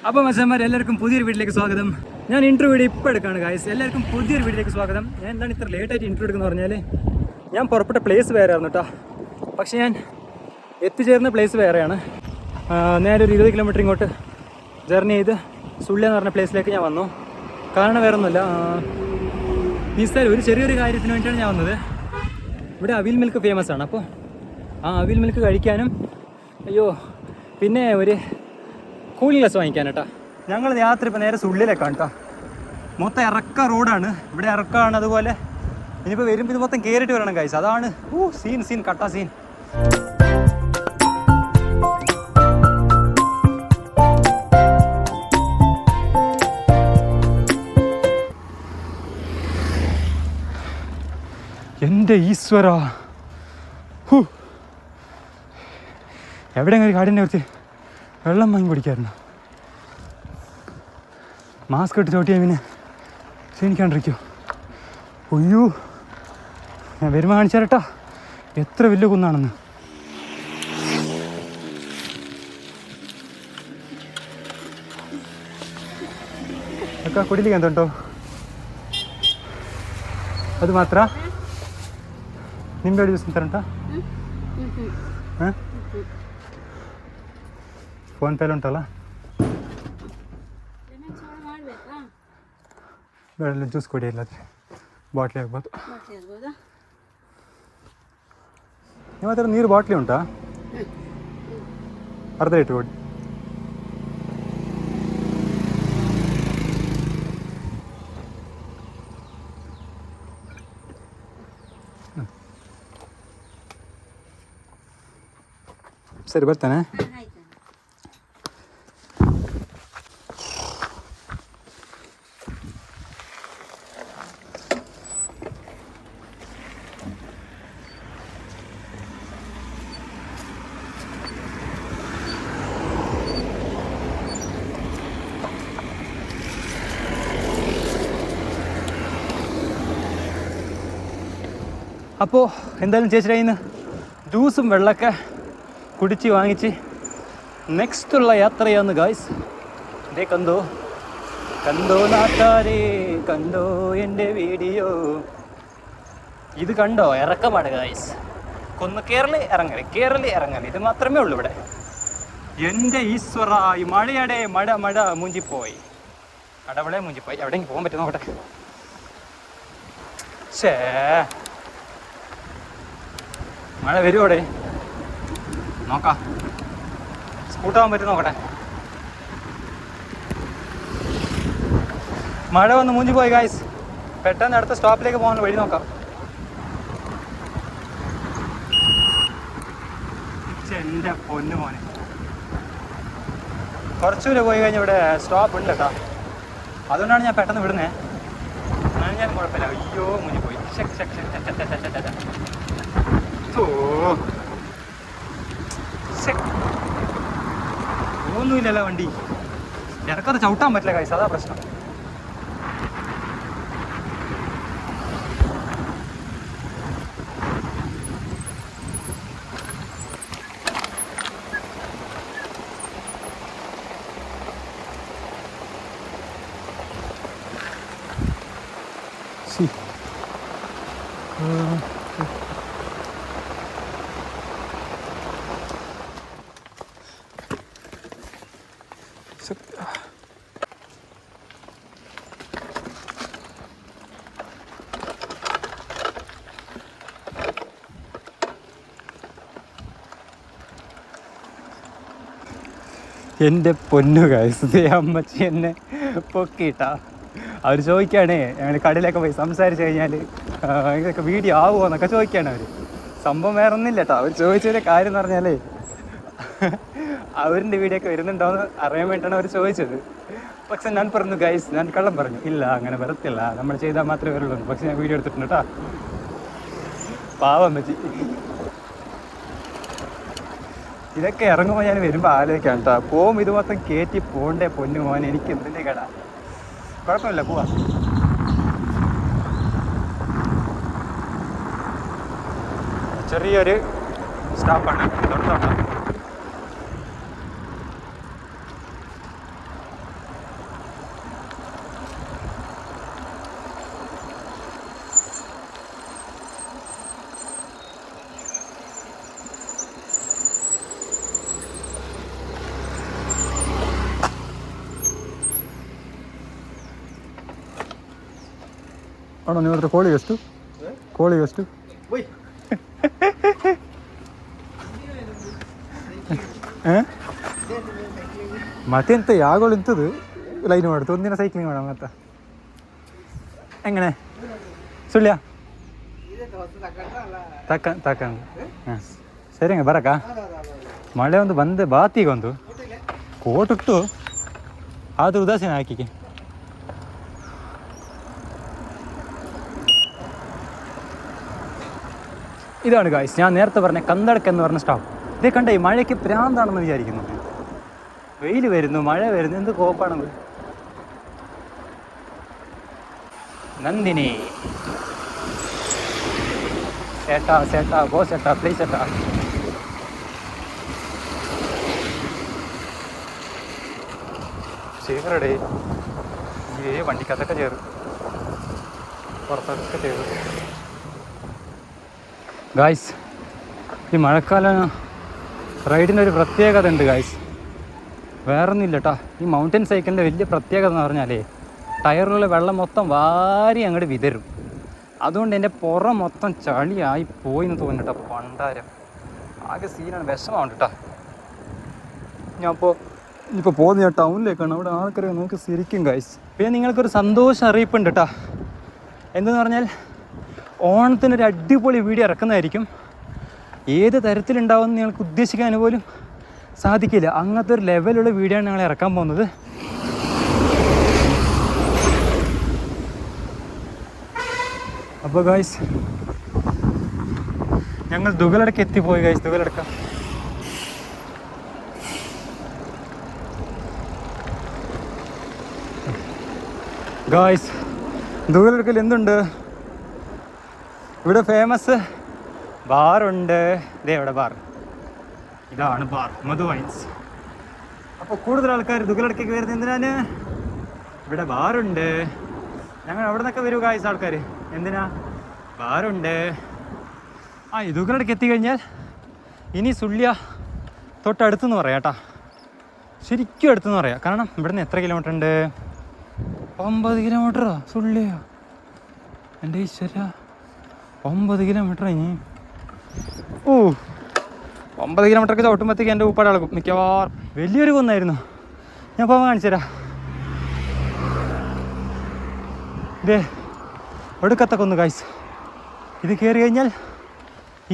അപ്പോൾ മച്ചാന്മാർ എല്ലാവർക്കും പുതിയൊരു വീട്ടിലേക്ക് സ്വാഗതം. ഞാൻ ഇൻട്രോ വീഡിയോ ഇപ്പോൾ എടുക്കുകയാണ് ഗായ്സ്. എല്ലാവർക്കും പുതിയൊരു വീട്ടിലേക്ക് സ്വാഗതം. ഞാൻ എന്താണ് ഇത്ര ലേറ്റായിട്ട് ഇൻട്രോ എടുക്കുന്നത് പറഞ്ഞാൽ ഞാൻ പുറപ്പെട്ട പ്ലേസ് വേറെ ആയിരുന്നു കേട്ടോ. പക്ഷേ ഞാൻ എത്തിച്ചേർന്ന പ്ലേസ് വേറെയാണ്. നേരെ ഒരു 20 കിലോമീറ്റർ ഇങ്ങോട്ട് ജേർണി ചെയ്ത് സുള്ളിയ എന്ന് പറഞ്ഞ പ്ലേസിലേക്ക് ഞാൻ വന്നു. കാരണം വേറെ ഒന്നുമില്ല, നിസ്സാരം ഒരു ചെറിയൊരു കാര്യത്തിന് വേണ്ടിയിട്ടാണ് ഞാൻ വന്നത്. ഇവിടെ അവിൽ മിൽക്ക് ഫേമസ് ആണ്. അപ്പോൾ ആ അവിൽ മിൽക്ക് കഴിക്കാനും പിന്നെ ഒരു കൂളിംഗ് ഗ്ലാസ് വാങ്ങിക്കാൻ കേട്ടോ. ഞങ്ങൾ യാത്ര ഇപ്പോൾ നേരെ സുള്ളിയിലേക്കാണ് കേട്ടോ. മൊത്തം ഇറക്ക റോഡാണ്, ഇവിടെ ഇറക്കമാണ്. അതുപോലെ ഇനിയിപ്പോൾ വരുമ്പോൾ ഇത് മൊത്തം കയറിയിട്ട് വരണം ഗൈസ്. അതാണ് സീൻ കട്ട സീൻ. എൻ്റെ ഈശ്വര, എവിടെയെങ്കിലും കാടിൻ്റെ കുറച്ച് വെള്ളം വാങ്ങി കുടിക്കായിരുന്നു. മാസ്ക് ഇട്ട് ചോട്ടിയാൽ പിന്നെ ക്ഷീണിക്കാണ്ടിരിക്കോ? ഒയ്യോ, ഞാൻ വരുമ്പോൾ കാണിച്ചാലട്ടാ എത്ര വലിയ കുന്നാണെന്ന്. ഒക്കെ കുടിയിലേക്ക് എന്തുണ്ടോ അത് മാത്ര ನಿಂಬೆ ಜ್ಯೂಸ್ ಅಂತಾರಂಟ. ಫೋನ್ ಪೇಲಿ ಉಂಟಲ್ಲ, ಬೇಡ ಜ್ಯೂಸ್ ಕೊಡಿ. ಇಲ್ಲಾದ್ರೆ ಬಾಟ್ಲಿ ಆಗ್ಬೋದು. ನಿಮ್ಮ ಹತ್ರ ನೀರು ಬಾಟ್ಲಿ ಉಂಟಾ? ಅರ್ಧ ಲೀಟ್ರ್ ಕೊಡಿ. ಸರಿ ಬರ್ತಾನೆ. അപ്പോൾ എന്തായാലും ചേച്ചിയുടെ കയ്യിൽ നിന്ന് ജ്യൂസും വെള്ളമൊക്കെ കുടിച്ച് വാങ്ങിച്ച് നെക്സ്റ്റുള്ള യാത്രയാന്ന് ഗായ്സ്. ഇതേ കണ്ടോ നാട്ടാരേ, കണ്ടോ എൻ്റെ വീഡിയോ. ഇത് കണ്ടോ, ഇറക്കമാണ് ഗായ്സ്. കേരളി ഇറങ്ങല് ഇത് മാത്രമേ ഉള്ളൂ ഇവിടെ. എൻ്റെ ഈശ്വര, ഈ മഴയുടെ മഴ മൂഞ്ചിപ്പോയി. കടവളെ മൂഞ്ചിപ്പോയി. എവിടെയെങ്കിലും പോകാൻ പറ്റും നോക്കട്ടെ. മഴ വരുവോടെ നോക്കാം. സ്കൂട്ടാവാൻ പറ്റും നോക്കട്ടെ. മഴ വന്ന് മൂഞ്ചി പോയി ഗായ്സ്. പെട്ടെന്ന് അടുത്ത സ്റ്റോപ്പിലേക്ക് പോകാൻ വഴി നോക്കാം. എൻ്റെ പൊന്നു മോനെ, കുറച്ചുകൂടെ പോയി കഴിഞ്ഞാൽ ഇവിടെ സ്റ്റോപ്പ് ഉണ്ട് കേട്ടോ. അതുകൊണ്ടാണ് ഞാൻ പെട്ടെന്ന് വിടുന്നത്. ഞാൻ കുഴപ്പമില്ല. അയ്യോ മൂഞ്ചി പോയി. ഒന്നുമില്ലല്ലോ വണ്ടി. ഇറക്കത് ചവിട്ടാൻ പറ്റില്ല ഗൈസ്, അതാ പ്രശ്നം. എൻ്റെ പൊന്നു ഗൈസ്, അമ്മച്ചി എന്നെ പൊക്കിയിട്ടാ. അവർ ചോദിക്കുകയാണേ, ഞങ്ങൾ കടയിലൊക്കെ പോയി സംസാരിച്ച് കഴിഞ്ഞാൽ ഇതൊക്കെ വീഡിയോ ആവുമോ എന്നൊക്കെ ചോദിക്കുകയാണ് അവർ. സംഭവം വേറെ ഒന്നുമില്ല കേട്ടോ. അവർ ചോദിച്ചതിൻ്റെ കാര്യം എന്ന് പറഞ്ഞാൽ അവരിൻ്റെ വീഡിയോ ഒക്കെ വരുന്നുണ്ടോയെന്ന് അറിയാൻ വേണ്ടിയിട്ടാണ് അവർ ചോദിച്ചത്. പക്ഷെ ഞാൻ പറഞ്ഞു ഗൈസ്, ഞാൻ കള്ളം പറഞ്ഞു. ഇല്ല, അങ്ങനെ വരത്തില്ല, നമ്മൾ ചെയ്താൽ മാത്രമേ വരുള്ളൂ. പക്ഷെ ഞാൻ വീഡിയോ എടുത്തിട്ടുണ്ട് കേട്ടോ. പാവം അമ്മച്ചി. ഇതൊക്കെ ഇറങ്ങുമ്പോൾ ഞാൻ വരുമ്പോൾ ആലോചിക്കാം കേട്ടോ. പോകുമ്പോൾ ഇത് മൊത്തം കയറ്റി പോകണ്ടേ പൊന്നു മോൻ, എനിക്ക് എന്തിൻ്റെ കട. കുഴപ്പമില്ല, പോവാ. ചെറിയൊരു സ്റ്റോപ്പാണ്. തൊട്ടോട്ടോ ಆಣ ನಿಮ್ಮ ಹತ್ರ ಕೋಳಿ ಎಷ್ಟು ಮತ್ತೆಂತ ಯಾಗಳು ಇಂಥದ್ದು ಲೈನ್ ಮಾಡುತ್ತೆ ಒಂದಿನ ಸೈಕ್ಲಿಂಗ್ ಮಾಡೋಣ ಮತ್ತೆ ಹೆಂಗನೆ ಸುಳ್ಯ ತಕ್ಕ ಹಾಂ ಸರಿ ಹಂಗೆ ಬರಕ್ಕ ಮಳೆ ಒಂದು ಬಂದೆ ಬಾತಿಗೆ ಒಂದು ಕೋಟುಟ್ಟು ಆದರೂ ಉದಾಸೀನ ಹಾಕಿಗೆ ഇതാണ് ഗായ്സ് ഞാൻ നേരത്തെ പറഞ്ഞ കന്തടക്ക് എന്ന് പറഞ്ഞ സ്റ്റോപ്പ് ഇതേ കണ്ട ഈ മഴയ്ക്ക് പ്രാന്താണെന്ന് വിചാരിക്കുന്നു വെയിൽ വരുന്നു മഴ വരുന്നു എന്ത് കോപ്പാണത് നന്ദിനി ചേട്ടാ ഗോ ചേട്ടാ പ്ലീസ് ചേട്ടാ ചേറടേ വണ്ടിക്കകത്തൊക്കെ ചേർ പുറത്തൊക്കെ ചേർ ഗായ്സ് ഈ മഴക്കാല റൈഡിനൊരു പ്രത്യേകത ഉണ്ട് ഗായ്സ് വേറൊന്നുമില്ല കേട്ടോ ഈ മൗണ്ടൻ സൈക്കിളിൻ്റെ വലിയ പ്രത്യേകത എന്ന് പറഞ്ഞാലേ ടയറിലുള്ള വെള്ളം മൊത്തം വാരി അങ്ങോട്ട് വിതരും അതുകൊണ്ട് എൻ്റെ പുറം മൊത്തം ചളിയായി പോയി എന്ന് തോന്നുന്നു കേട്ടോ പണ്ടാരം ആകെ സീനാണ് വിഷമമുണ്ട് കേട്ടോ ഇനിയിപ്പോൾ പോകുന്ന ഞാൻ ടൗണിലേക്കാണ് അവിടെ ആൾക്കാരെ നോക്കി ശരിക്കും ഗായ്സ് പിന്നെ നിങ്ങൾക്കൊരു സന്തോഷം അറിയിപ്പുണ്ട് കേട്ടോ എന്തെന്ന് പറഞ്ഞാൽ ഓണത്തിനൊരു അടിപൊളി വീഡിയോ ഇറക്കുന്നതായിരിക്കും ഏത് തരത്തിലുണ്ടാവുമെന്ന് നിങ്ങൾക്ക് ഉദ്ദേശിക്കാൻ പോലും സാധിക്കില്ല അങ്ങനത്തെ ഒരു ലെവലുള്ള വീഡിയോ ആണ് ഞങ്ങൾ ഇറക്കാൻ പോകുന്നത് അപ്പോൾ ഗായ്സ് ഞങ്ങൾ ദുഗലടക്ക് എത്തിപ്പോയി ഗായ്സ് ദുഗലടക്ക ഗായ്സ് ദുഗലടക്കൽ എന്തുണ്ട് ഇവിടെ ഫേമസ് ബാറുണ്ട് ഇതേ ഇവിടെ ബാർ ഇതാണ് ബാർ മധു വൈൻസ് അപ്പോൾ കൂടുതൽ ആൾക്കാർ ദുഗലടക്കേക്ക് വരുന്നത് എന്തിനാണ് ഇവിടെ ബാറുണ്ട് ഞങ്ങൾ അവിടെ നിന്നൊക്കെ വരും ഗായ്സ് ആൾക്കാർ എന്തിനാ ബാറുണ്ട് ഈ ദുഗലടക്ക് എത്തിക്കഴിഞ്ഞാൽ ഇനി സുള്ളിയ തൊട്ടടുത്തെന്ന് പറയാം കേട്ടോ ശരിക്കും അടുത്തെന്ന് പറയാം കാരണം ഇവിടെ നിന്ന് എത്ര കിലോമീറ്റർ ഉണ്ട് 9 കിലോമീറ്ററോ സുള്ളിയോ എൻ്റെ ഈശ്വര 9 കിലോമീറ്റർ ഇനി 9 കിലോമീറ്ററൊക്കെ ചവിട്ടുമ്പോഴത്തേക്ക് എൻ്റെ ഉപ്പാട് അളക്കും മിക്കവാറും വലിയൊരു കുന്നായിരുന്നു ഞാൻ പോകുമ്പോൾ കാണിച്ചു തരാം ഇതേ ഒടുക്കത്തെ കൊന്ന് ഗായ്സ് ഇത് കയറി കഴിഞ്ഞാൽ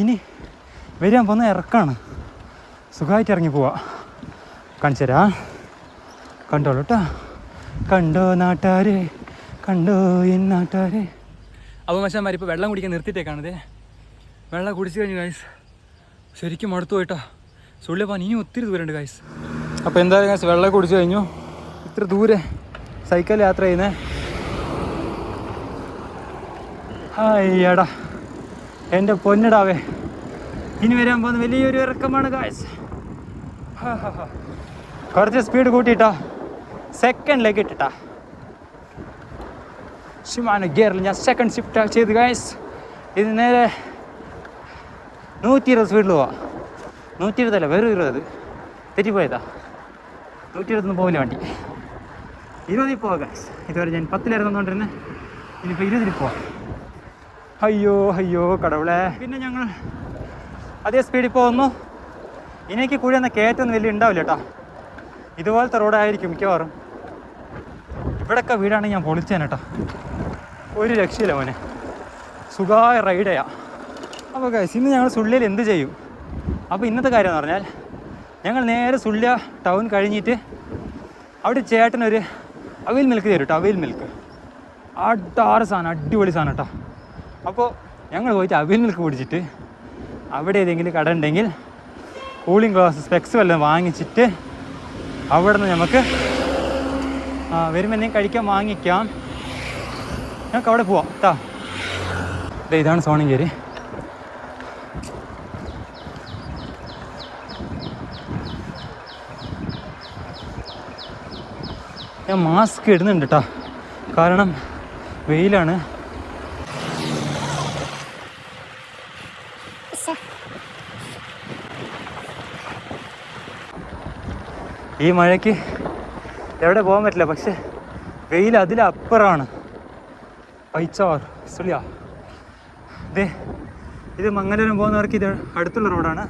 ഇനി വരാൻ പോകുന്ന ഇറക്കാണ് സുഖമായിട്ട് ഇറങ്ങി പോവാ കാണിച്ചു തരാം കണ്ടോളൂ കേട്ടോ കണ്ടോ നാട്ടാരെ കണ്ടോ എൻ നാട്ടാരെ അപ്പോൾ മച്ചാന്മാർ ഇപ്പോൾ വെള്ളം കുടിക്കാൻ നിർത്തിയിട്ടേക്കാണിതേ വെള്ളം കുടിച്ചു കഴിഞ്ഞു ഗായ്സ് ശരിക്കും മടുത്തു പോയിട്ടാ സുള്ളിയ പോകാൻ ഇനി ഒത്തിരി ദൂരമുണ്ട് ഗായ്സ് അപ്പോൾ എന്തായാലും ഗായ്സ് വെള്ളം കുടിച്ചു കഴിഞ്ഞു ഇത്ര ദൂരെ സൈക്കിൾ യാത്ര ചെയ്യുന്നേ അയ്യടാ എൻ്റെ പൊന്നിടാവേ ഇനി വരാൻ പോകുന്ന വലിയൊരു ഇറക്കമാണ് ഗായ്സ് കുറച്ച് സ്പീഡ് കൂട്ടിയിട്ടാ സെക്കൻഡിലേക്ക് ഇട്ടിട്ടാ ഷിമാനോ ഗിയറിൽ ഞാൻ സെക്കൻഡ് ഷിഫ്റ്റ് ചെയ്ത് ഗായ്സ് ഇത് നേരെ 120 സ്പീഡിൽ പോവാം 120 വെറും 20 തെറ്റിപ്പോയതാ 120 പോകില്ല വണ്ടി 20 പോവാം ഗായ്സ് ഇതുവരെ ഞാൻ 10 വന്നുകൊണ്ടിരുന്നത് ഇനിയിപ്പോൾ 20 പോവാം അയ്യോ കടവുളെ പിന്നെ ഞങ്ങൾ അതേ സ്പീഡിൽ പോകുന്നു ഇനിക്ക് കൂടി എന്നാൽ കയറ്റൊന്നും വലിയ ഉണ്ടാവില്ല കേട്ടോ ഇതുപോലത്തെ റോഡായിരിക്കും മിക്കവാറും ഇവിടെയൊക്കെ വീടാണെങ്കിൽ ഞാൻ പൊളിച്ചേനെ കേട്ടോ ഒരു രക്ഷയില്ല മോനെ സുഖമായ റൈഡയാ അപ്പോൾ ഗൈസ് ഇന്ന് ഞങ്ങൾ സുള്ളിയിൽ എന്ത് ചെയ്യും അപ്പോൾ ഇന്നത്തെ കാര്യം എന്ന് പറഞ്ഞാൽ ഞങ്ങൾ നേരെ സുള്ളിയ ടൗൺ കഴിഞ്ഞിട്ട് അവിടെ ചേട്ടനൊരു അവിൽ മിൽക്ക് തരും കേട്ടോ അവിൽ മിൽക്ക് അടാറ് സാധനം അടിപൊളി സാധനം കേട്ടോ അപ്പോൾ ഞങ്ങൾ പോയിട്ട് അവിൽ മിൽക്ക് കുടിച്ചിട്ട് അവിടെ ഏതെങ്കിലും കട ഉണ്ടെങ്കിൽ കൂളിംഗ് ഗ്ലാസ് സ്പെക്സ് വല്ലതും വാങ്ങിച്ചിട്ട് അവിടെ നിന്ന് നമുക്ക് വരുമ്പോൾ എന്തെങ്കിലും കഴിക്കാൻ വാങ്ങിക്കാം ഞങ്ങൾക്ക് അവിടെ പോവാം കേട്ടോ ഇതാണ് സോണഞ്ചേരി ഞാൻ മാസ്ക് ഇടുന്നുണ്ട് കേട്ടോ കാരണം വെയിലാണ് ഈ മഴയ്ക്ക് എവിടെ പോകാൻ പറ്റില്ല പക്ഷെ വെയിൽ അതിലപ്പുറമാണ് പൈച്ചാർ സുള്ളിയ. ഇത് മംഗലാപുരം പോകുന്നവർക്ക് ഇത് അടുത്തുള്ള റോഡാണ്.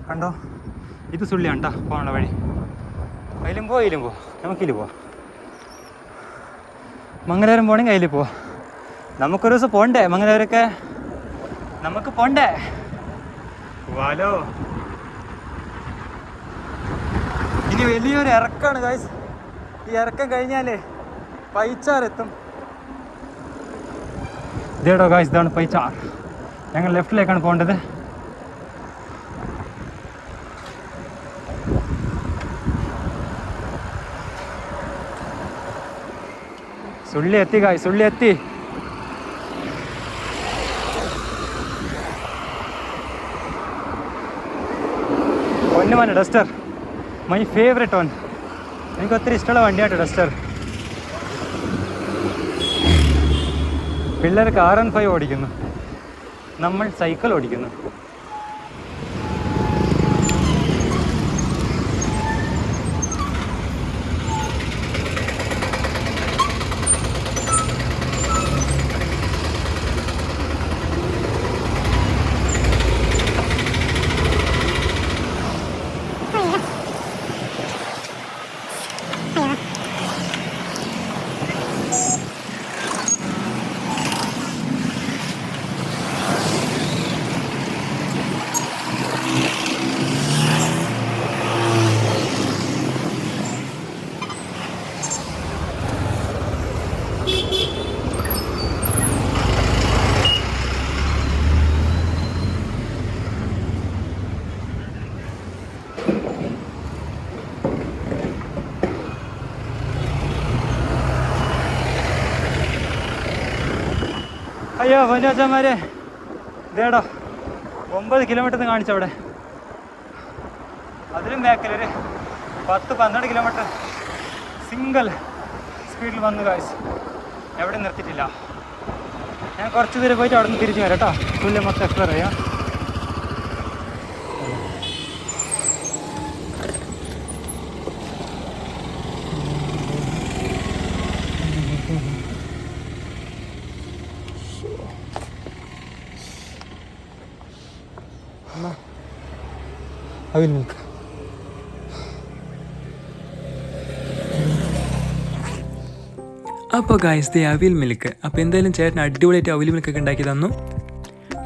കണ്ടോ, ഇത് സുള്ളിയാണ് കേട്ടോ പോകാനുള്ള വഴി. അതിലും പോ നമുക്കില് പോവാം. മംഗലാപുരം പോകണമെങ്കിൽ അതിൽ പോവാം. നമുക്കൊരു ദിവസം പോകണ്ടേ മംഗലാപുരമൊക്കെ, നമുക്ക് പോകണ്ടേ. വാലോ, ഇനി വലിയൊരു ഇറക്കമാണ് ഗൈസ്. ഈ ഇറക്കം കഴിഞ്ഞാലേ പൈച്ചാറെത്തും. ഇതേടോ ഗൈസ്, ഇതാണ് പൈച്ചാർ. ഞങ്ങൾ ലെഫ്റ്റിലേക്കാണ് പോകേണ്ടത്. സുള്ളി എത്തി ഗൈസ്, സുള്ളി എത്തി. ഒന്നുമാണ് ഡസ്റ്റർ, മൈ ഫേവറേറ്റ് വൺ. എനിക്ക് ഒത്തിരി ഇഷ്ടമുള്ള വണ്ടിയാട്ടോ ഡസ്റ്റർ. പിള്ളേർക്ക് R15 ഓടിക്കുന്നു, നമ്മൾ സൈക്കിൾ ഓടിക്കുന്നു. അയ്യോ പൊന്നാച്ചന്മാരെ, ഇതേടാ 9 കിലോമീറ്റർ കാണിച്ചവിടെ. അതിലും ബാക്കിലൊരു 10-12 കിലോമീറ്റർ സിംഗിൾ സ്പീഡിൽ വന്നു കാഴ്ച. എവിടെ നിർത്തിയിട്ടില്ല. ഞാൻ കുറച്ച് ദൂരം പോയിട്ട് അവിടെ നിന്ന് തിരിച്ചു വരാം കേട്ടോ. പുല്ല് മൊത്തം എക്സ്പ്ലോർ ചെയ്യാം. അവിൽ മിൽക്ക്. അപ്പോൾ ഗായ്സ്, ദേ അവിൽ മിൽക്ക്. അപ്പോൾ എന്തായാലും ചേട്ടൻ അടിപൊളിയായിട്ട് അവിൽ മിൽക്കൊക്കെ ഉണ്ടാക്കി തന്നു.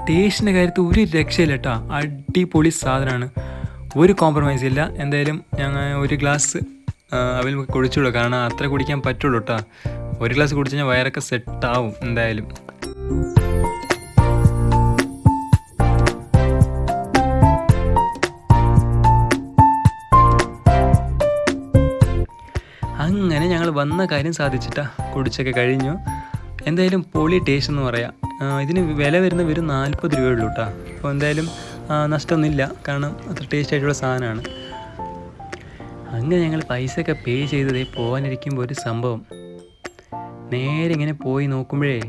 ടേസ്റ്റിൻ്റെ കാര്യത്തിൽ ഒരു രക്ഷയില്ല കേട്ടോ. അടിപൊളി സാധനമാണ്, ഒരു കോംപ്രമൈസ് ഇല്ല. എന്തായാലും ഞങ്ങൾ ഒരു ഗ്ലാസ് അവിൽ മിൽക്ക് കുടിച്ചുള്ളൂ, കാരണം അത്ര കുടിക്കാൻ പറ്റുള്ളൂ കേട്ടോ. ഒരു ഗ്ലാസ് കുടിച്ചു കഴിഞ്ഞാൽ വയറൊക്കെ സെറ്റാവും എന്തായാലും. അങ്ങനെ ഞങ്ങൾ വന്ന കാര്യം സാധിച്ചിട്ടാ, കുടിച്ചൊക്കെ കഴിഞ്ഞു. എന്തായാലും പൊളി ടേസ്റ്റ് എന്ന് പറയാം. ഇതിന് വില വരുന്ന വെറും 40 രൂപയുള്ളൂ കേട്ടോ. അപ്പോൾ എന്തായാലും നഷ്ടമൊന്നുമില്ല, കാരണം അത്ര ടേസ്റ്റ് ആയിട്ടുള്ള സാധനമാണ്. അങ്ങനെ ഞങ്ങൾ പൈസയൊക്കെ പേ ചെയ്തതേ പോകാനിരിക്കുമ്പോൾ ഒരു സംഭവം. നേരെ ഇങ്ങനെ പോയി നോക്കുമ്പോഴേ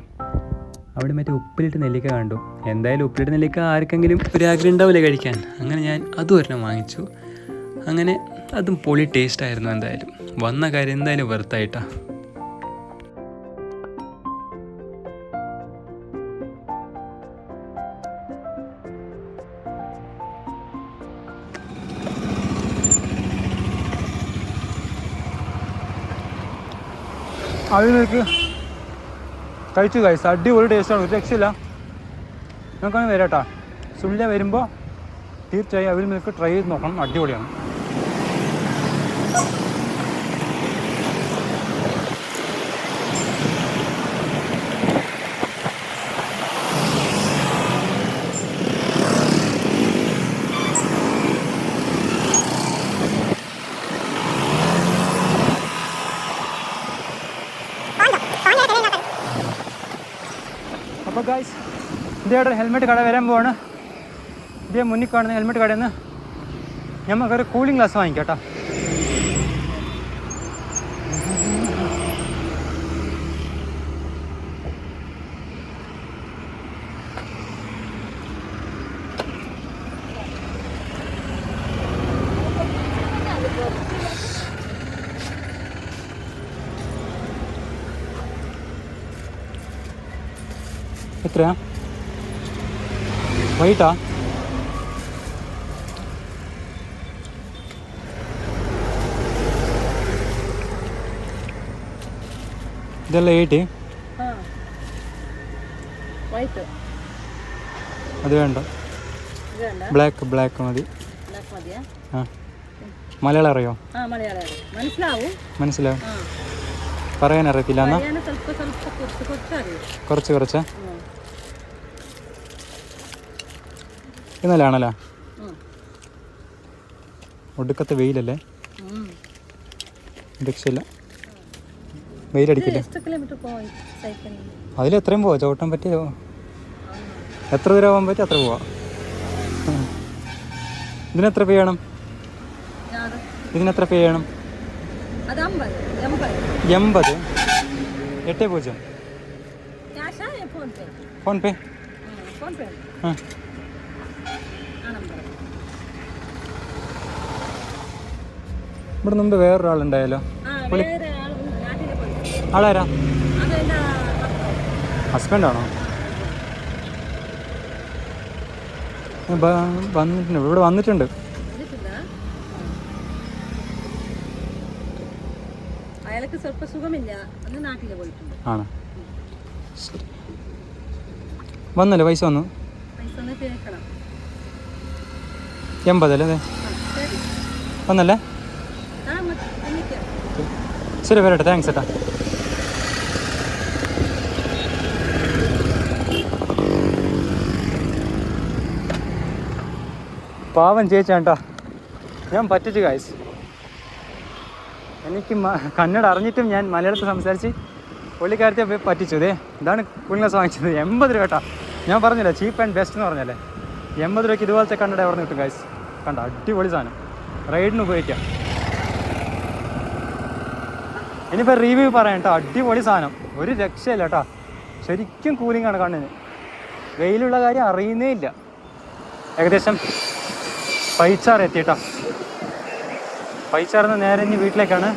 അവിടെ മറ്റേ ഉപ്പിലിട്ട് നെല്ലിക്ക കണ്ടു. എന്തായാലും ഉപ്പിലിട്ട് നെല്ലിക്ക ആർക്കെങ്കിലും ഒരു ആഗ്രഹം ഉണ്ടാവില്ലേ കഴിക്കാൻ. അങ്ങനെ ഞാൻ അതും ഒരെണ്ണം വാങ്ങിച്ചു. അങ്ങനെ അതും പൊളി ടേസ്റ്റായിരുന്നു. എന്തായാലും വന്ന കാര്യം എന്തായാലും വെറുത്തായിട്ടാ. അവിൽ മിൽക്ക് കഴിച്ചു കഴിച്ചു, അടിപൊളി ടേസ്റ്റാണ്, ഒരു രക്ഷയില്ല. നമുക്കങ്ങനെ വരാം കേട്ടോ. സുള്ളിയ വരുമ്പോൾ തീർച്ചയായും അവിൽ മിൽക്ക് ട്രൈ ചെയ്ത് നോക്കണം, അടിപൊളിയാണ്. അപ്പോൾ ഗൈസ്, ഇതേടെ ഹെൽമെറ്റ് കട വരാൻ പോവാണ്. ഇതേ മുന്നിൽ കാണുന്ന ഹെൽമെറ്റ് കടയിൽ നിന്ന് നമുക്കൊരു കൂളിംഗ് ഗ്ലാസ് വാങ്ങിക്കാം കേട്ടോ. എത്രയാ വൈകിട്ടാ? ഇതല്ല 80? അത് വേണ്ട, ബ്ലാക്ക് മതി. ആ മലയാളം അറിയോ? മനസ്സിലാവും. പറയാൻ അറിയത്തില്ല എന്നാ? കുറച്ച് ഇന്നലാണല്ലോ ഒടുക്കത്തെ വെയിലല്ലേ, രക്ഷയില്ല. വെയിലടിക്കില്ല. അതിൽ എത്രയും പോവാ, ചവിട്ടാൻ പറ്റിയോ? എത്ര ദൂരം പോകാൻ പറ്റും അത്ര പോവാ. ഇതിനെത്ര പേ ചെയ്യണം? 80. 80. ഫോൺ പേ. ഇവിടെ മുമ്പ് വേറൊരാളുണ്ടായാലോ? ആളാരാ? ഹസ്ബൻഡാണോ? വന്നിട്ടുണ്ട്, ഇവിടെ വന്നിട്ടുണ്ട്. അയാൾക്ക് സ്വല്പ സുഖമില്ല, അന്ന് നാട്ടിൽ പോയിട്ടുണ്ട്. ആണോ? ശരി. വന്നല്ലേ? പൈസ വന്നു. 80 അല്ലേ? വന്നല്ലേ? ശരി, വരട്ടെ. താങ്ക്സ് ഏട്ടാ. പാവം ചേച്ചാ, ഞാൻ പറ്റിച്ചു ഗായ്സ്. എനിക്ക് കന്നഡ അറിഞ്ഞിട്ടും ഞാൻ മലയാളത്തിൽ സംസാരിച്ച് പുള്ളിക്കാരത്തെ പറ്റിച്ചു. ഇതാണ് കൂളിംഗ് വാങ്ങിച്ചത്. 80 രൂപ കേട്ടോ. ഞാൻ പറഞ്ഞില്ല ചീപ്പ് ആൻഡ് ബെസ്റ്റ് എന്ന് പറഞ്ഞല്ലേ. 80 രൂപയ്ക്ക് ഇതുപോലത്തെ കന്നഡ പറഞ്ഞു കിട്ടും ഗായ്സ്. കണ്ട അടിപൊളി സാധനം, റൈഡിന് ഉപയോഗിക്കാം. ഇനിയിപ്പോൾ റിവ്യൂ പറയാം കേട്ടോ. അടിപൊളി സാധനം, ഒരു രക്ഷയില്ല കേട്ടോ. ശരിക്കും കൂളിംഗ് ആണ് കണ്ണിന്. വെയിലുള്ള കാര്യം അറിയുന്നേ ഇല്ല. ഏകദേശം പൈച്ചാറ് എത്തിയിട്ടോ. പൈച്ചാറിന്ന് നേരെ ഇനി വീട്ടിലേക്കാണ്.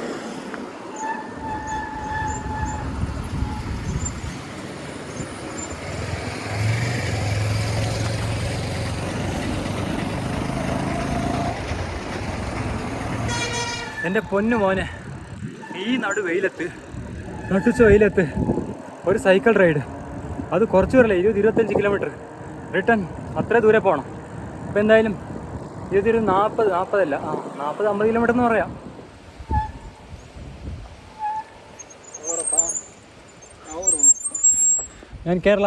എൻ്റെ പൊന്നു മോനെ, ഈ നട്ടുച്ച വെയിലത്ത് ഒരു സൈക്കിൾ റൈഡ്, അത് കുറച്ച് ദൂരമല്ല, 20-25 കിലോമീറ്റർ റിട്ടേൺ അത്ര ദൂരെ പോകണം. അപ്പോൾ എന്തായാലും 40-50 കിലോമീറ്റർ എന്ന് പറയാം. ഞാൻ കേരള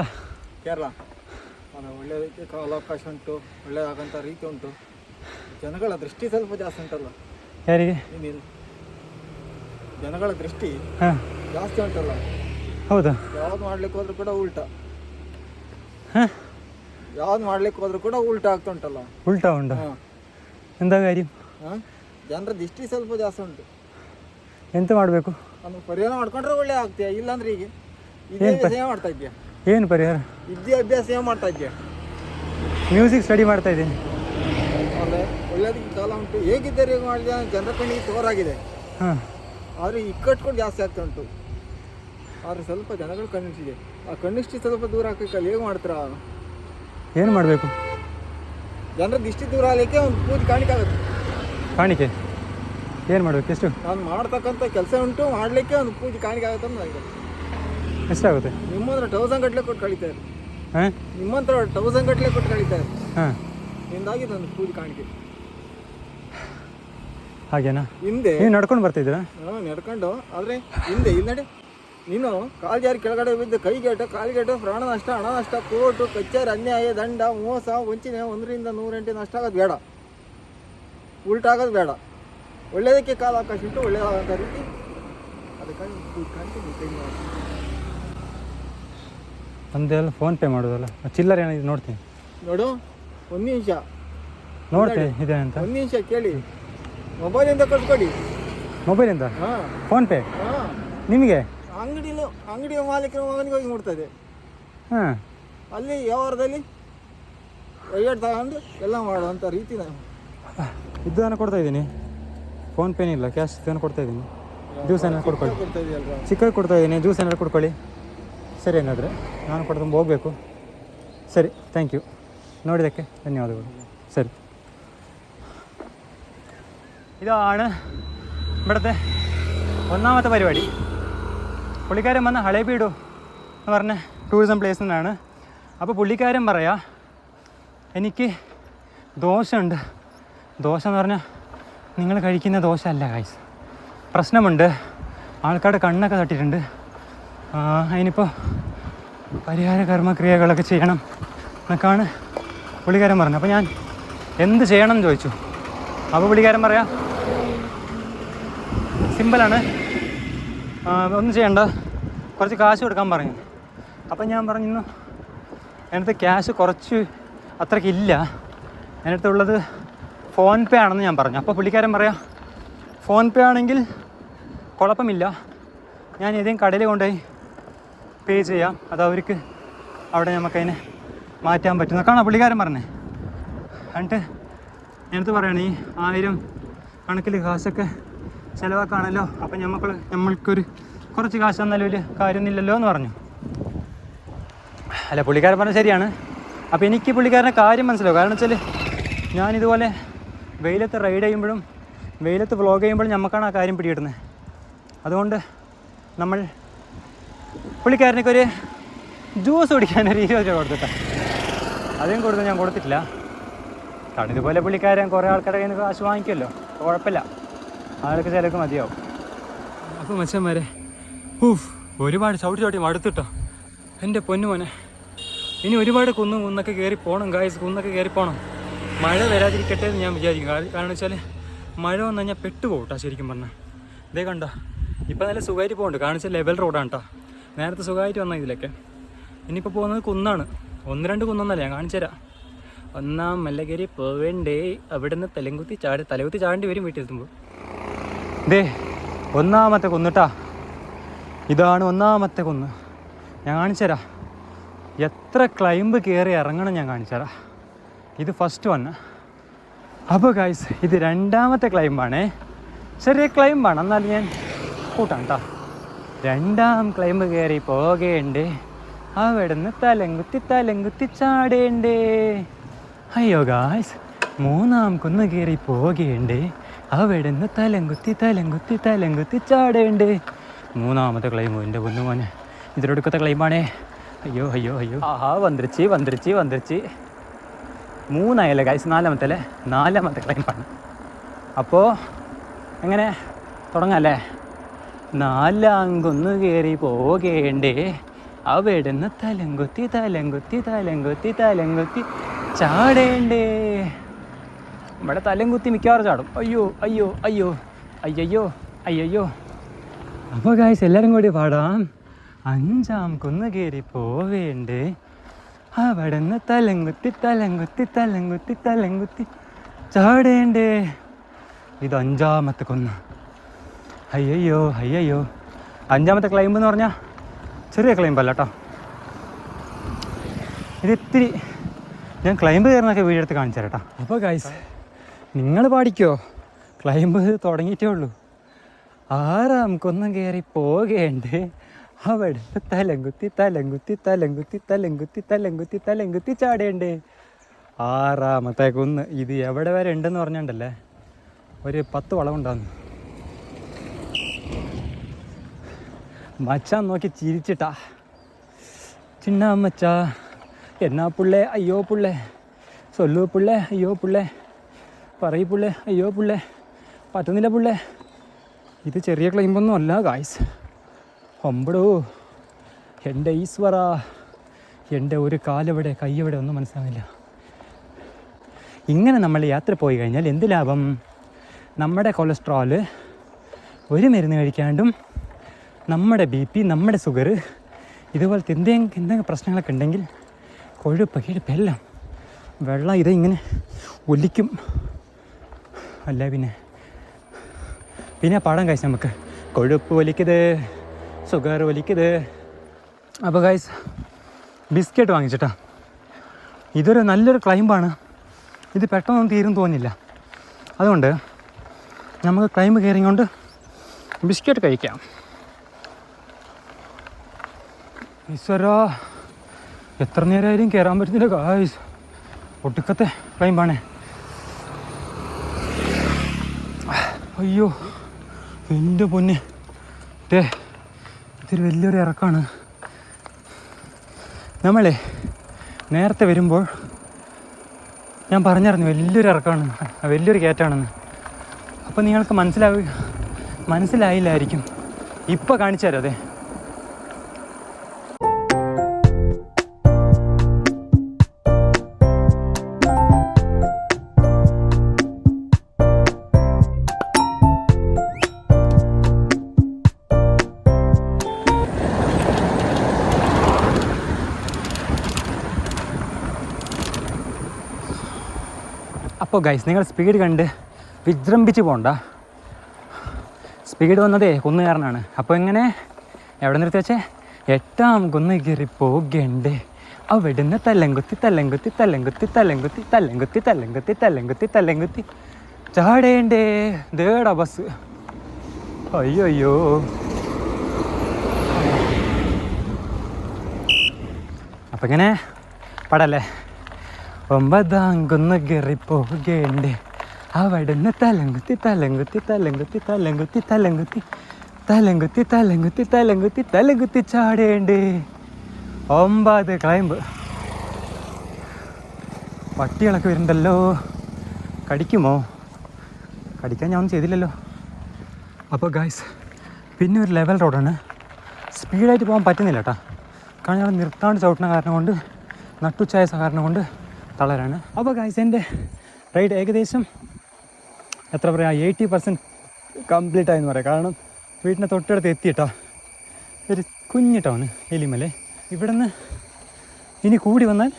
ಒಳ್ಳೆಯದಕ್ಕೆ ಕಾಲಾವಕಾಶ ಉಂಟು, ಒಳ್ಳೆಯದಾಗಂಥ ರೀತಿ ಉಂಟು. ಜನಗಳ ದೃಷ್ಟಿ ಸ್ವಲ್ಪ ಜಾಸ್ತಿ ಉಂಟಲ್ಲ. ಯಾರಿಗೆ? ಜನಗಳ ದೃಷ್ಟಿ ಜಾಸ್ತಿ ಉಂಟಲ್ಲ. ಹೌದಾ? ಯಾವ್ದು ಮಾಡ್ಲಿಕ್ಕೆ ಹೋದ್ರು ಕೂಡ ಉಲ್ಟಾ. ಯಾವ್ದು ಮಾಡ್ಲಿಕ್ಕೆ ಹೋದ್ರು ಕೂಡ ಉಲ್ಟಾ ಆಗ್ತಾ ಉಂಟಲ್ಲ. ಉಲ್ಟಾ ಉಂಟು? എന്താ കാര്യം? ಜನರ ದೃಷ್ಟಿ ಸ್ವಲ್ಪ ಜಾಸ್ತಿ ಉಂಟು. ಎಂತ ಮಾಡಬೇಕು? ಅದು ಪರಿಹಾರ ಮಾಡ್ಕೊಂಡ್ರೆ ಒಳ್ಳೆ ಆಗ್ತೀಯ. ಇಲ್ಲಾಂದ್ರೆ ಈಗ ಇದೇ ಸೇವೆ ಮಾಡ್ತಾ ಇದ್ಯಾ? ಏನು ಪರಿಹಾರ? ಅಭ್ಯಾಸ ಸೇವೆ ಮಾಡ್ತಾ ಇದ್ಯಾ? ಮ್ಯೂಸಿಕ್ ಸ್ಟಡಿ ಮಾಡ್ತಾ ಇದ್ದೀನಿ. ಒಳ್ಳೆದಕ್ಕೆ ಕಾಲ ಉಂಟು. ಹೇಗಿದ್ದಾರೆ ಮಾಡಿದ ಜನರ ಕಣ್ಣಿಗೆ ತೋರಾಗಿದೆ. ಆದರೆ ಇಕ್ಕಟ್ಕೊಂಡು ಜಾಸ್ತಿ ಆಗ್ತಾ ಉಂಟು. ಆದರೆ ಸ್ವಲ್ಪ ಜನಗಳು ಕಣ್ಣಿಷ್ಟಿದೆ. ಆ ಕಣ್ಣಿಷ್ಟಿ ಸ್ವಲ್ಪ ದೂರ ಹಾಕಬೇಕಲ್ಲ. ಹೇಗೆ ಮಾಡ್ತೀರಾ? ಏನು ಮಾಡಬೇಕು? ಜನರ ದೃಷ್ಟಿ ದೂರ ಆಗಲಿಕ್ಕೆ ಒಂದು ಪೂಜೆ ಕಾಣಿಕೆ ಆಗುತ್ತೆ. ಕಾಣಿಕೆ ಏನು ಮಾಡಬೇಕು? ಎಷ್ಟು? ನಾನು ಮಾಡ್ತಕ್ಕಂಥ ಕೆಲಸ ಉಂಟು, ಮಾಡಲಿಕ್ಕೆ ಒಂದು ಪೂಜೆ ಕಾಣಿಕೆ ಆಗುತ್ತೆ ಅಂತ ನನಗೆ. ಎಷ್ಟಾಗುತ್ತೆ? ನಿಮ್ಮಂದ್ರೆ 1000 ಗಟ್ಟಲೆ ಕೊಟ್ಟು ಕಳೀತಾರೆ. ನಿಮ್ಮಂತ್ರ 1000 ಗಟ್ಟಲೆ ಕೊಟ್ಟು ಕಳೀತಾರೆ. ಹಿಂದಾಗಿ ನನ್ನ ಪೂಜೆ ಕಾಣಿಕೆ. ಹಾಗೇನಾ? ಹಿಂದೆ ನೀವು ನಡ್ಕೊಂಡು ಬರ್ತಿದ್ದೀರಾ? ನಡ್ಕೊಂಡು. ಆದರೆ ಹಿಂದೆ ಇಲ್ಲಿ ನಡಿ, ನೀನು ಕಾಲು ಜಾರಿ ಕೆಳಗಡೆ ಬಿದ್ದು ಕೈಗೇಟು ಕಾಲಿಗೇಟು ಪ್ರಾಣ ನಷ್ಟ, ಹಣ ನಷ್ಟ, ಕೋರ್ಟು ಕಚೇರಿ, ಅನ್ಯಾಯ, ದಂಡ, ಮೋಸ, ವಂಚನೆ, 1ರಿಂದ 100 ನಷ್ಟ ಆಗೋದು ಬೇಡ, ಉಲ್ಟಾಗೋದು ಬೇಡ. ಒಳ್ಳೆಯದಕ್ಕೆ ಕಾಲ ಅವಕಾಶ ಉಂಟು, ಒಳ್ಳೆಯದಾದಂಥ ರೀತಿ ಅದಕ್ಕಾಗಿ ಕೈ ಮಾಡಿ. ಒಂದೆಲ್ಲ ಫೋನ್ ಪೇ ಮಾಡೋದಲ್ಲ, ಚಿಲ್ಲರೆ ಏನಿದೆ ನೋಡ್ತೀನಿ. ನೋಡು, ಒಂದು ನಿಮಿಷ ನೋಡ್ತೀನಿ ಇದೆ ಅಂತ. ಒಂದು ನಿಮಿಷ ಕೇಳಿ. ಮೊಬೈಲಿಂದ ಕೊಟ್ಕೊಡಿ. ಮೊಬೈಲಿಂದ? Phone pay? ನಿಮಗೆ? ಅಂಗಡಿಯ ಮಾಲೀಕರ ಮಗನಿಗೆ ಹೋಗಿ ಮುಟ್ತದೆ. ಅಲ್ಲಿ ವ್ಯವಹಾರದಲ್ಲಿ ಕೈಗೆಟ್ ತಗೊಂಡು ಎಲ್ಲ ಮಾಡುವಂಥ ರೀತಿ ನಾನು ಇದ್ದನ್ನು ಕೊಡ್ತಾ ಇದ್ದೀನಿ. ಫೋನ್ ಪೇನೇ ಇಲ್ಲ, ಕ್ಯಾಶ್ ಇದನ್ನು ಕೊಡ್ತಾ ಇದ್ದೀನಿ. ಜ್ಯೂಸ್ ಏನಾದ್ರು ಕೊಡ್ಕೊಳ್ಳಿ. ಕೊಡ್ತಾ ಇದೆಯಲ್ವಾ? ಚಿಕ್ಕದು ಕೊಡ್ತಾ ಇದ್ದೀನಿ, ಜ್ಯೂಸ್ ಏನಾದ್ರು ಕೊಡ್ಕೊಳ್ಳಿ. ಸರಿ, ಏನಾದರೆ ನಾನು ಕೊಡ್ಕೊಂಡು ಹೋಗಬೇಕು. ಸರಿ, ಥ್ಯಾಂಕ್ ಯು. ನೋಡಿದ್ದಕ್ಕೆ ಧನ್ಯವಾದಗಳು. ಸರಿ, ഇതാണ് ഇവിടുത്തെ ഒന്നാമത്തെ പരിപാടി. പുള്ളിക്കാരൻ വന്ന ഹളേബീഡു എന്ന് പറഞ്ഞ ടൂറിസം പ്ലേസിൽ നിന്നാണ്. അപ്പോൾ പുള്ളിക്കാരൻ പറയാ എനിക്ക് ദോശയുണ്ട്. ദോശ എന്ന് പറഞ്ഞാൽ നിങ്ങൾ കഴിക്കുന്ന ദോശ അല്ല ഗൈസ്, പ്രശ്നമുണ്ട്, ആൾക്കാരുടെ കണ്ണൊക്കെ തട്ടിയിട്ടുണ്ട്, അതിനിപ്പോൾ പരിഹാര കർമ്മക്രിയകളൊക്കെ ചെയ്യണം എന്നൊക്കെയാണ് പുള്ളിക്കാരൻ പറഞ്ഞത്. അപ്പോൾ ഞാൻ എന്ത് ചെയ്യണം എന്ന് ചോദിച്ചു. അപ്പോൾ പുള്ളിക്കാരൻ പറയാം സിമ്പിളാണ്, ഒന്നും ചെയ്യണ്ട, കുറച്ച് കാശ് കൊടുക്കാൻ പറഞ്ഞു. അപ്പം ഞാൻ പറഞ്ഞു എൻ്റെ ക്യാഷ് കുറച്ച് അത്രയ്ക്കില്ല, എൻ്റെ അടുത്തുള്ളത് ഫോൺ പേ ആണെന്ന് ഞാൻ പറഞ്ഞു. അപ്പോൾ പുള്ളിക്കാരൻ പറയാം ഫോൺ പേ ആണെങ്കിൽ കുഴപ്പമില്ല, ഞാൻ ഏതെങ്കിലും കടയിൽ കൊണ്ടുപോയി പേ ചെയ്യാം, അത് അവർക്ക് അവിടെ നമുക്കതിനെ മാറ്റാൻ പറ്റുന്നൊക്കെയാണ് പുള്ളിക്കാരൻ പറഞ്ഞത്. എന്നിട്ട് ഞാനടുത്ത് പറയണേ ഈ 1000 കണക്കിൽ കാശൊക്കെ ചിലവാക്കാണല്ലോ, അപ്പം നമ്മൾക്കൊരു കുറച്ച് കാശ് തന്നാലും ഒരു കാര്യമൊന്നുമില്ലല്ലോ എന്ന് പറഞ്ഞു. അല്ല, പുള്ളിക്കാരൻ പറഞ്ഞത് ശരിയാണ്. അപ്പോൾ എനിക്ക് പുള്ളിക്കാരൻ്റെ കാര്യം മനസ്സിലാവും. കാരണം വെച്ചാൽ ഞാനിതുപോലെ വെയിലത്ത് റൈഡ് ചെയ്യുമ്പോഴും വെയിലത്ത് വ്ളോഗ് ചെയ്യുമ്പോഴും നമുക്കാണ് ആ കാര്യം പിടികിട്ടുന്നത്. അതുകൊണ്ട് നമ്മൾ പുള്ളിക്കാരനൊക്കെ ഒരു ജ്യൂസ് കുടിക്കാൻ ഒരു 20 രൂപ കൊടുത്തിട്ടാണ്. അധികം കൊടുത്ത് ഞാൻ കൊടുത്തിട്ടില്ല, കാരണം ഇതുപോലെ പുള്ളിക്കാരൻ കുറേ ആൾക്കാരുടെ കയ്യിൽ നിന്ന് കാശ് വാങ്ങിക്കുമല്ലോ, കുഴപ്പമില്ല, ആൾക്ക് ചിലക്ക് മതിയാവും. അപ്പോൾ മച്ചന്മാരെ ഒരുപാട് ചവിട്ടി മടുത്തിട്ടോ എൻ്റെ പൊന്നു മോനെ. ഇനി ഒരുപാട് കുന്നൊക്കെ കയറി പോകണം ഗായ്സ്, കുന്നൊക്കെ കയറി പോകണം. മഴ വരാതിരിക്കട്ടെ എന്ന് ഞാൻ വിചാരിക്കും. കാരണം വെച്ചാൽ മഴ വന്നു കഴിഞ്ഞാൽ പെട്ടുപോകും കേട്ടോ. ശരിക്കും പറഞ്ഞാൽ ഇതേ കണ്ടോ, ഇപ്പം നല്ല സുഖമായിട്ട് പോകുന്നുണ്ട്. കാരണം വെച്ചാൽ ലെവൽ റോഡാണ് കേട്ടോ. നേരത്തെ സുഖമായിട്ട് വന്നാൽ ഇതിലൊക്കെ. ഇനിയിപ്പോൾ പോകുന്നത് കുന്നാണ്, 1-2 കുന്നൊന്നല്ല, ഞാൻ കാണിച്ചു തരാം. ഒന്നാം മല്ലകരി പോവേണ്ടേ, അവിടെ നിന്ന് തലകുത്തി ചാടേണ്ടി വരും വീട്ടിലെത്തുമ്പോൾ. ദേ ഒന്നാമത്തെ കുന്നിട്ടാ, ഇതാണ് ഒന്നാമത്തെ കുന്ന്. ഞാൻ കാണിച്ചു തരാം എത്ര ക്ലൈംബ് കയറി ഇറങ്ങണം, ഞാൻ കാണിച്ചു തരാം. ഇത് ഫസ്റ്റ് വന്ന്. അപ്പോൾ ഗൈസ് ഇത് 2ാമത്തെ ക്ലൈംബാണേ, ചെറിയ ക്ലൈംബാണ്, എന്നാലും ഞാൻ കൂട്ടാം കേട്ടോ. 2ാം ക്ലൈംബ് കയറി പോകേണ്ടേ, അവിടെ നിന്ന് തലങ്കുത്തി ചാടേണ്ടേ. അയ്യോ ഗായ്സ് 3ാം കുന്ന് കയറി പോകേണ്ടേ, അവിടെ നിന്ന് തലങ്കുത്തി ചാടേണ്ടേ. 3ാമത്തെ ക്ലൈംബ് എൻ്റെ പൊന്നു മോനെ, ഇതിലൊടുക്കത്തെ ക്ലൈംബാണേ. അയ്യോ അയ്യോ അയ്യോ, ആഹാ വന്നിരിച്ച് 3ആയല്ലേ ഗൈസ്, 4ാമത്തെ അല്ലേ, 4ാമത്തെ ക്ലൈംബാണ്. അപ്പോൾ എങ്ങനെ തുടങ്ങാമല്ലേ? 4ാം കുന്ന് കയറി പോകേണ്ടേ, അവിടെ നിന്ന് തലങ്കുത്തി ചാടേണ്ടേ. ഇവിടെ തലങ്കുത്തി മിക്കവാറും ചാടും. അയ്യോ. അപ്പോൾ ഗായ്സ് എല്ലാവരും കൂടി പാടാം. 5ാം കുന്ന് കയറി പോവേണ്ടേ, അവിടെ നിന്ന് തലങ്കുത്തി ചാടേണ്ടേ. ഇത് 5ാമത്തെ കുന്ന്. അയ്യോ 5ാമത്തെ ക്ലൈംബ് എന്ന് പറഞ്ഞാൽ ചെറിയ ക്ലൈംബല്ല കേട്ടോ. ഇത് ഇത്തിരി ഞാൻ ക്ലൈംബ് കയറുന്നൊക്കെ വീഡിയോ എടുത്ത് കാണിച്ചു തരാം കേട്ടോ. അപ്പോൾ ഗൈസ് നിങ്ങൾ പാടിക്കോ, ക്ലൈംബ് തുടങ്ങിയിട്ടേ ഉള്ളൂ. 6ാം കുന്ന് കയറി പോകേണ്ടേ, അവിടെ തലങ്കുത്തി ചാടേണ്ടേ. 6ാമത്തെ കുന്ന്. ഇത് എവിടെ വരെ ഉണ്ടെന്ന് പറഞ്ഞിട്ടുണ്ടല്ലേ, ഒരു 10 വളവുണ്ടാകുന്നു. മച്ചാൻ നോക്കി ചിരിച്ചിട്ടാ, ചിന്ന മച്ചാ എന്നാ പുള്ളേ, അയ്യോ പുള്ളേ, സൊല്ലു പുള്ളേ, അയ്യോ പുള്ളേ, പറയൂ പുള്ളേ, അയ്യോ പുള്ളേ, പറ്റുന്നില്ല പുള്ളേ. ഇത് ചെറിയ ക്ലൈംബൊന്നും അല്ല ഗായ്സ്. ഒമ്പടോ എൻ്റെ ഈശ്വര, എൻ്റെ ഒരു കാലെവിടെ കൈയെവിടെ ഒന്നും മനസ്സിലാവില്ല. ഇങ്ങനെ നമ്മൾ യാത്ര പോയി കഴിഞ്ഞാൽ എന്ത് ലാഭം? നമ്മുടെ കൊളസ്ട്രോള് ഒരു മരുന്ന് കഴിക്കാണ്ടും നമ്മുടെ BP, നമ്മുടെ ഷുഗർ, ഇതുപോലത്തെ എന്തെങ്കിലും പ്രശ്നങ്ങളൊക്കെ ഉണ്ടെങ്കിൽ കൊഴുപ്പ് എല്ലാം വെള്ളം ഇങ്ങനെ ഒലിക്കും. അല്ല പിന്നെ പാടാൻ കഴിച്ചു നമുക്ക്, കൊഴുപ്പ് വലിക്കത്, ഷുഗർ വലിക്കത്. അപ്പോൾ ഗൈസ് ബിസ്ക്കറ്റ് വാങ്ങിച്ചിട്ടാ. ഇതൊരു നല്ലൊരു ക്ലൈംബാണ്. ഇത് പെട്ടെന്നൊന്നും തീരും തോന്നില്ല. അതുകൊണ്ട് നമുക്ക് ക്ലൈംബ് കയറിക്കൊണ്ട് ബിസ്ക്കറ്റ് കഴിക്കാം. ഈശ്വരാ എത്ര നേരമായാലും കയറാൻ പറ്റുന്നില്ല ഗായ്സ്. ഒടുക്കത്തെ ക്ലൈമ്പാണേ. അയ്യോ എൻ്റെ പൊന്നെ, ഇതൊരു വലിയൊരു ഇറക്കമാണ്. നമ്മളെ നേരത്തെ വരുമ്പോൾ ഞാൻ പറഞ്ഞായിരുന്നു വലിയൊരു ഇറക്കമാണ്, വലിയൊരു കയറ്റാണെന്ന്. അപ്പം നിങ്ങൾക്ക് മനസ്സിലായില്ലായിരിക്കും. ഇപ്പം കാണിച്ചു തരാം. അതെ, അപ്പോൾ ഗൈസ്, നിങ്ങൾ സ്പീഡ് കണ്ട് വിജൃംഭിച്ച് പോകണ്ട. സ്പീഡ് വന്നതേ കുന്ന് കാരണമാണ്. അപ്പോൾ എങ്ങനെ എവിടെ നിർത്തി വെച്ചേ? 8ാം കുന്ന് കയറി പോകണ്ടേ, അവിടുന്ന് തല്ലങ്കുത്തി തല്ലങ്കുത്തി തല്ലങ്കുത്തി തല്ലങ്കുത്തി തല്ലങ്കുത്തി തല്ലങ്കുത്തി തല്ലങ്കുത്തി തല്ലങ്കുത്തി ചാടേണ്ടേ. ദേടാ ബസ്. അയ്യോ അപ്പം ഇങ്ങനെ പടല്ലേ. 9ാം കുന്ന് കയറി പോകണ്ടേ, അവിടുന്ന് തലങ്കുത്തി തലങ്കുത്തി തലങ്കുത്തി തലങ്കുത്തി തലങ്കുത്തി തലങ്കുത്തി തലങ്കുത്തി തലങ്കുത്തി തലങ്കുത്തി ചാടേണ്ടേ. 9 ക്ലൈമ്പ്. പട്ടികളൊക്കെ വരുന്നുണ്ടല്ലോ. കടിക്കുമോ? കടിക്കാൻ ഞാൻ ഒന്നും ചെയ്തില്ലല്ലോ. അപ്പോൾ ഗായ്സ്, പിന്നെ ഒരു ലെവൽ റോഡാണ്. സ്പീഡായിട്ട് പോകാൻ പറ്റുന്നില്ല കേട്ടോ. കാരണം ഞങ്ങൾ നിർത്താണ്ട് ചവിട്ടുന്ന കാരണം കൊണ്ട്, നട്ടുച്ചായ കാരണം കൊണ്ട് തളരാണ്. അപ്പോൾ ഗായ്സ്, എൻ്റെ റൈഡ് ഏകദേശം എത്ര പറയുക 80% കംപ്ലീറ്റ് ആയെന്ന് പറയാം. കാരണം വീട്ടിൻ്റെ തൊട്ടടുത്ത് എത്തിയിട്ടോ. ഒരു കുഞ്ഞു ടൗണ് എലിമല. ഇവിടെ നിന്ന് ഇനി കൂടി വന്നാൽ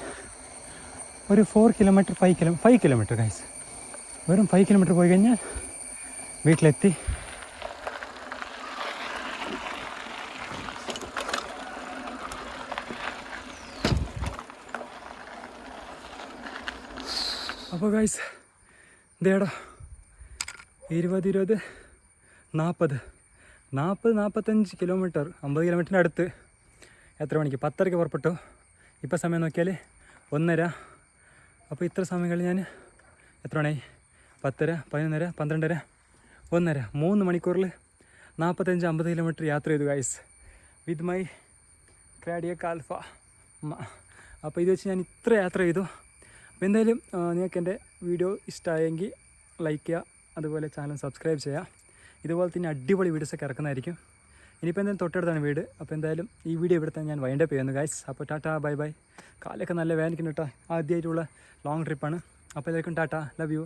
ഒരു 4 കിലോമീറ്റർ 5 കിലോമീറ്റർ ഗൈസ്. വെറും 5 കിലോമീറ്റർ പോയി കഴിഞ്ഞാൽ വീട്ടിലെത്തി. അപ്പോൾ ഗൈസ്, ദേടാ 20 40 45 കിലോമീറ്റർ, 50 കിലോമീറ്ററിൻ്റെ അടുത്ത്. എത്ര മണിക്ക്? 10:30 പുറപ്പെട്ടു. ഇപ്പോൾ സമയം നോക്കിയാൽ 1:30. അപ്പോൾ ഇത്ര സമയങ്ങളിൽ ഞാൻ എത്ര മണിയായി? 10:30, 11:30, 12:30, 1:30. 3 മണിക്കൂറിൽ 45-50 കിലോമീറ്റർ യാത്ര ചെയ്തു ഗൈസ്, വിത്ത് മൈ ക്രാഡിയക് ആൽഫ. അപ്പോൾ ഇത് വെച്ച് ഞാൻ ഇത്ര യാത്ര ചെയ്തു. അപ്പോൾ എന്തായാലും നിങ്ങൾക്ക് എൻ്റെ വീഡിയോ ഇഷ്ടമായെങ്കിൽ ലൈക്ക് ചെയ്യുക, അതുപോലെ ചാനൽ സബ്സ്ക്രൈബ് ചെയ്യുക. ഇതുപോലെ തന്നെ അടിപൊളി വീഡിയോസൊക്കെ ഇറക്കുന്നതായിരിക്കും. ഇനിയിപ്പോൾ എന്തായാലും തൊട്ടടുത്താണ് വീട്. അപ്പോൾ എന്തായാലും ഈ വീഡിയോ ഇവിടെ തന്നെ ഞാൻ വൈൻഡപ്പ് ചെയ്യുന്നു ഗൈസ്. അപ്പോൾ ടാറ്റാ, ബൈ ബൈ. കാലൊക്കെ നല്ല വേദനിക്കുന്നു കേട്ടോ. ആദ്യമായിട്ടുള്ള ലോങ് ട്രിപ്പാണ്. അപ്പോൾ എല്ലാവർക്കും ടാറ്റാ, ലവ് യു.